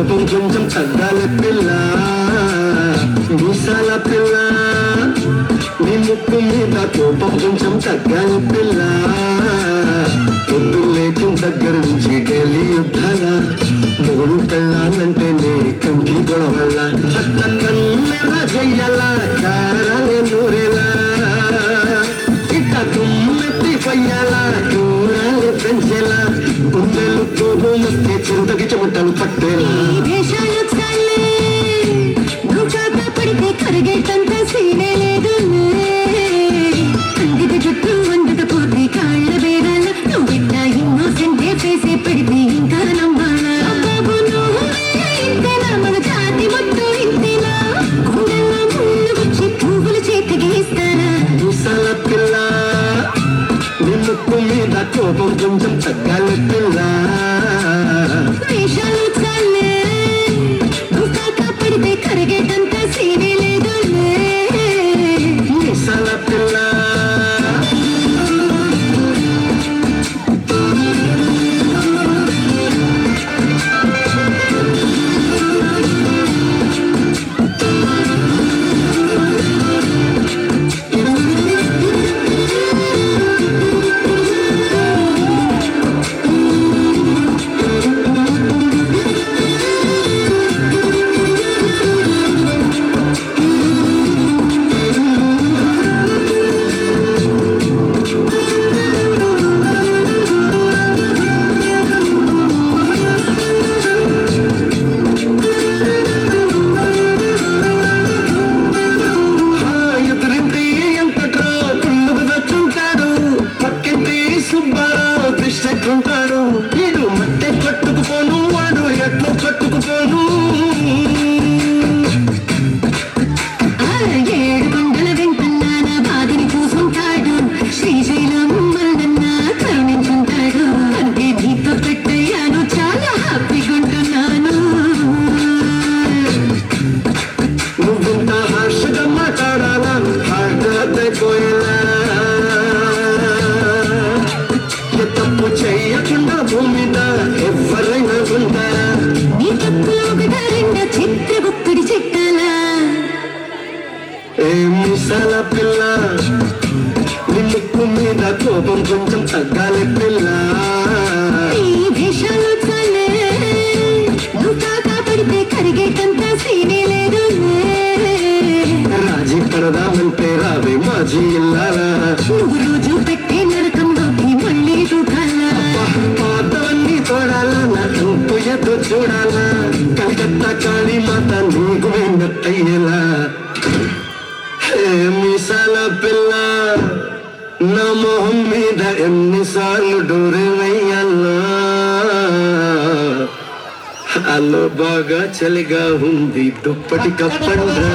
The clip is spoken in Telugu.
కోపం కొంచెం తగ్గాలి పిల్ల మీసాల పిల్ల నీ ముక్కు మీద కోపం కొంచెం తగ్గాలి పిల్ల పొద్దు లేచిన దగ్గర నుంచి డైలీ యుద్ధాల మూడు పెళ్ళాలంటే నీ కంటి గొడవల్ల కన్నెలా చెయ్యాల కారాలే నూరేలా ఇట్ట తుమ్మెత్తి పొయ్యాల దూరాలు పెంచేలా గుండెలు తోడు మస్తే చింతకి చెమటలు పట్టేలా కరిగేటంత సీనే లేదు అందికి చుట్టూ వందట పోతే కాళ్ళ బేరాల నువ్వు ఇట్లా ఇన్నోసెంటే చేసే పెడితే ఇంకా నమ్మాలా బాబు నువ్వు ఇంతేనా మన జాతి మొత్తం ఇంతేనా గుండెల్లో ముళ్ళు వచ్చి పువ్వులు చేతికి ఇస్తారా ముసల పిల్ల నీ ముక్కు మీద కోపం కొంచెం తగ్గాలి పిల్ల వేషాలు చాలే నువ్వు కాక పడితే కరిగేటంత సీనే లేదు ముసల పిల్ల ఉంటాడు వీడు మట్టె కట్టుకుపోను వాడు ఎట్లు కట్టుకుపోను ఏడు కొండల వెంకన్న బాధిని కూసుంటాడు శ్రీశైలం మల్లన్న కరుణించుంటాడు అంటే నీతో పెట్టయ్యాను చాలా హ్యాపీగా ఉంటున్నాను నువ్వింత హార్షగా మాట్లాడాలా హార్ట్పోయేలా తప్పు చెయ్యకుండా భూమిద ఎవరైనా ఉంటారా నీ తప్పులో ఒకట రెండ చిత్రగుప్తుడి చెక్కాలా ఏ మిసాల పిల్ల నీ ముక్కు మీద కోపం కొంచెం తగ్గాలి పిల్ల ఈ వేషాలు చాలే నువ్వు కాక పడితే కరిగేటంత సీనే లేదు రాజీ పడదామంటే రావే మాజీ ఇల్లాలా నువ్వు రోజు పెట్టే నరకంలోకి మళ్ళీ దూకాలా పాతవన్నీ తోడాలా నా కంపు ఎదు చూడాలా కలకత్తా కాళీ మాత నీకు వెంగట్టయ్యేలా హే మిసాల పిల్ల నా మొహం మీద ఎన్నిసార్లు డోరే వెయ్యాలా అలో బాగా చలిగా ఉంది దుప్పటి కప్పండ్రా